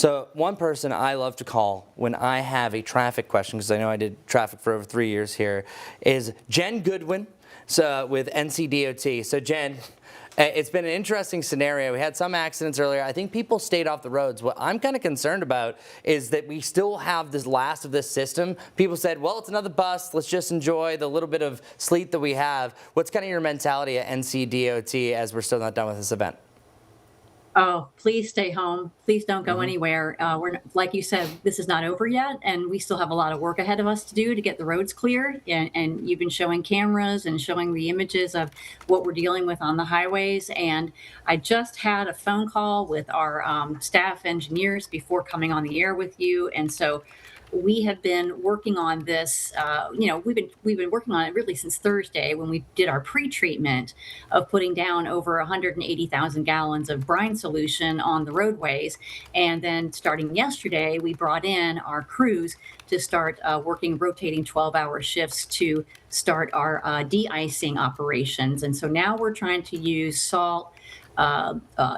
So one person I love to call when I have a traffic question, because I know I did traffic for over 3 years here, is Jen Goodwin with NCDOT. So Jen, it's been an interesting scenario. We had some accidents earlier. I think people stayed off the roads. What I'm kind of concerned about is that we still have this last of this system. People said, well, it's another bust. Let's just enjoy the little bit of sleet that we have. What's kind of your mentality at NCDOT as we're still not done with this event? Oh, please stay home. Please don't go anywhere. Like you said, this is not over yet, and we still have a lot of work ahead of us to do to get the roads cleared. And you've been showing cameras and showing the images of what we're dealing with on the highways. And I just had a phone call with our staff engineers before coming on the air with you. And so we have been working on this. We've been working on it really since Thursday when we did our pre-treatment of putting down over 180,000 gallons of brine solution on the roadways. And then starting yesterday, we brought in our crews to start working rotating 12-hour shifts to start our de-icing operations. And so now we're trying to use salt,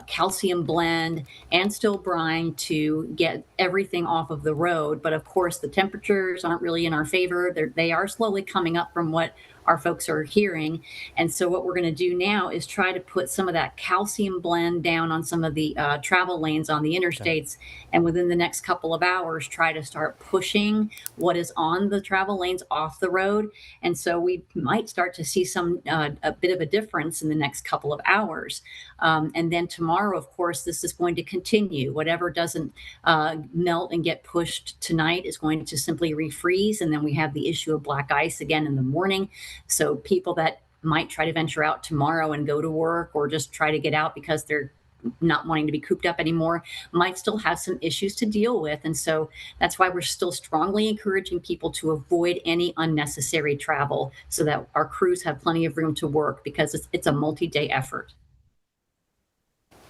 calcium blend, and still brine to get everything off of the road. But of course, the temperatures aren't really in our favor. They are slowly coming up from what our folks are hearing. And so what we're going to do now is try to put some of that calcium blend down on some of the travel lanes on the interstates. And within the next couple of hours, try to start pushing what is on the travel lanes off the road. And so we might start to see a bit of a difference in the next couple of hours. And then tomorrow, of course, this is going to continue. Whatever doesn't melt and get pushed tonight is going to simply refreeze. And then we have the issue of black ice again in the morning. So people that might try to venture out tomorrow and go to work or just try to get out because they're not wanting to be cooped up anymore might still have some issues to deal with. And so that's why we're still strongly encouraging people to avoid any unnecessary travel so that our crews have plenty of room to work, because it's a multi-day effort.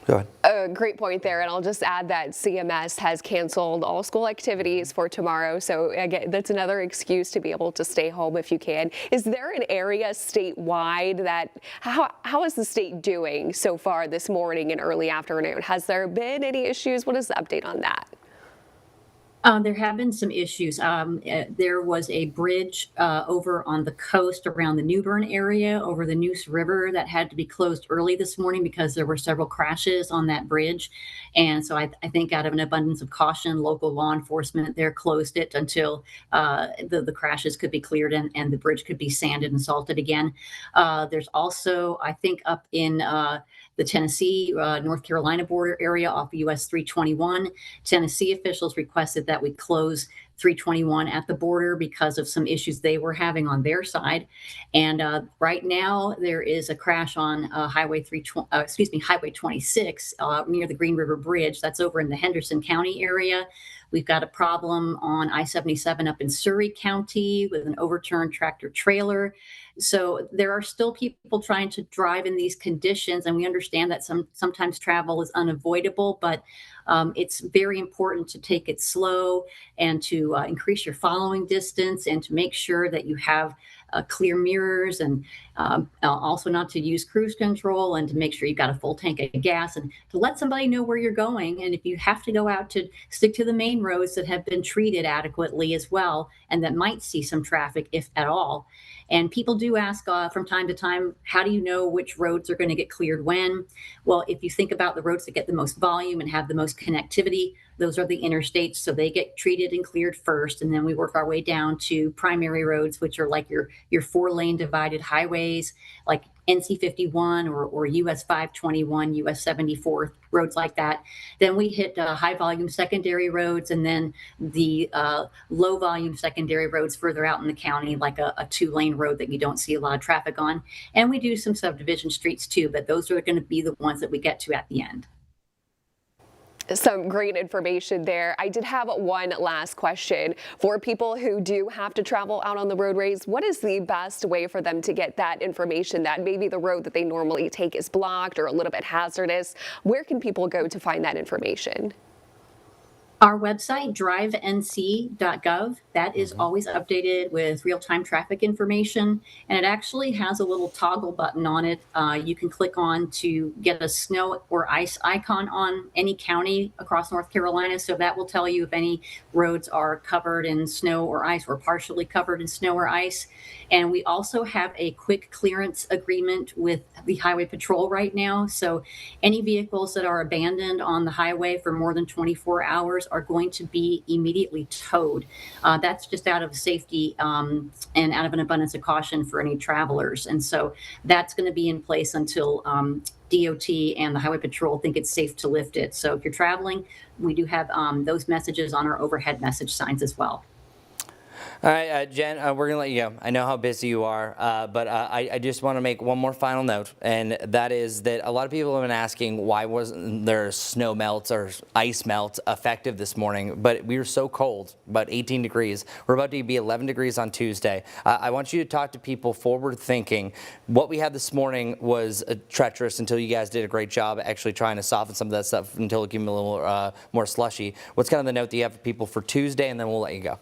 Go ahead. A great point there, and I'll just add that CMS has canceled all school activities for tomorrow, so again, that's another excuse to be able to stay home if you can. Is there an area statewide that, how is the state doing so far this morning and early afternoon? Has there been any issues? What is the update on that? There have been some issues. There was a bridge over on the coast around the New Bern area over the Neuse River that had to be closed early this morning because there were several crashes on that bridge. And so I think out of an abundance of caution, local law enforcement there closed it until the crashes could be cleared and the bridge could be sanded and salted again. There's also, I think, up in the Tennessee, North Carolina border area off US 321. Tennessee officials requested that we close 321 at the border because of some issues they were having on their side. And right now there is a crash on Highway 26 near the Green River Bridge. That's over in the Henderson County area. We've got a problem on I-77 up in Surrey County with an overturned tractor trailer. So there are still people trying to drive in these conditions, and we understand that sometimes travel is unavoidable, but it's very important to take it slow and to increase your following distance and to make sure that you have clear mirrors, and also not to use cruise control, and to make sure you've got a full tank of gas, and to let somebody know where you're going. And if you have to go out, to stick to the main roads that have been treated adequately as well, and that might see some traffic, if at all. And people do ask from time to time, how do you know which roads are going to get cleared when? Well, if you think about the roads that get the most volume and have the most connectivity, those are the interstates. So they get treated and cleared first. And then we work our way down to primary roads, which are like your 4-lane divided highways, like NC 51 or US 521, US 74, roads like that. Then we hit high volume secondary roads, and then the low volume secondary roads further out in the county, like a 2-lane road that you don't see a lot of traffic on. And we do some subdivision streets too, but those are going to be the ones that we get to at the end. Some great information there. I did have one last question. For people who do have to travel out on the roadways, what is the best way for them to get that information that maybe the road that they normally take is blocked or a little bit hazardous? Where can people go to find that information? Our website, drivenc.gov, that is always updated with real-time traffic information, and it actually has a little toggle button on it. You can click on to get a snow or ice icon on any county across North Carolina, so that will tell you if any roads are covered in snow or ice or partially covered in snow or ice. And we also have a quick clearance agreement with the Highway Patrol right now, so any vehicles that are abandoned on the highway for more than 24 hours are going to be immediately towed. That's just out of safety and out of an abundance of caution for any travelers. And so that's going to be in place until DOT and the Highway Patrol think it's safe to lift it. So if you're traveling, we do have those messages on our overhead message signs as well. All right, Jen, we're going to let you go. I know how busy you are, but I just want to make one more final note, and that is that a lot of people have been asking why wasn't there snow melts or ice melt effective this morning, but we were so cold, about 18 degrees. We're about to be 11 degrees on Tuesday. I want you to talk to people forward thinking. What we had this morning was treacherous until you guys did a great job actually trying to soften some of that stuff until it became a little more slushy. What's kind of the note that you have for people for Tuesday, and then we'll let you go.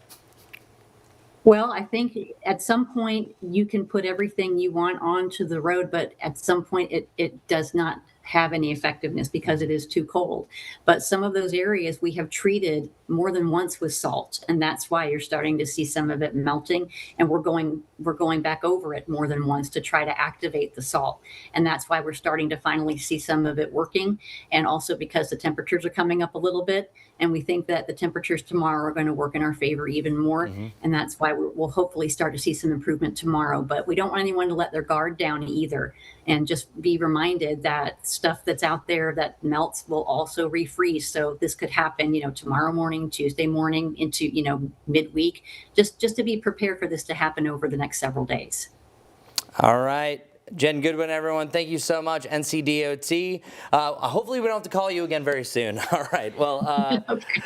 Well, I think at some point you can put everything you want onto the road, but at some point it does not have any effectiveness because it is too cold. But some of those areas we have treated more than once with salt, and that's why you're starting to see some of it melting. And we're going back over it more than once to try to activate the salt, and that's why we're starting to finally see some of it working. And also because the temperatures are coming up a little bit, and we think that the temperatures tomorrow are going to work in our favor even more. And that's why we'll hopefully start to see some improvement tomorrow. But we don't want anyone to let their guard down either, and just be reminded that stuff that's out there that melts will also refreeze. So this could happen, tomorrow morning, Tuesday morning into, midweek, just to be prepared for this to happen over the next several days. All right. Jen Goodwin, everyone, thank you so much. NCDOT. Hopefully we don't have to call you again very soon. All right. Well, Okay.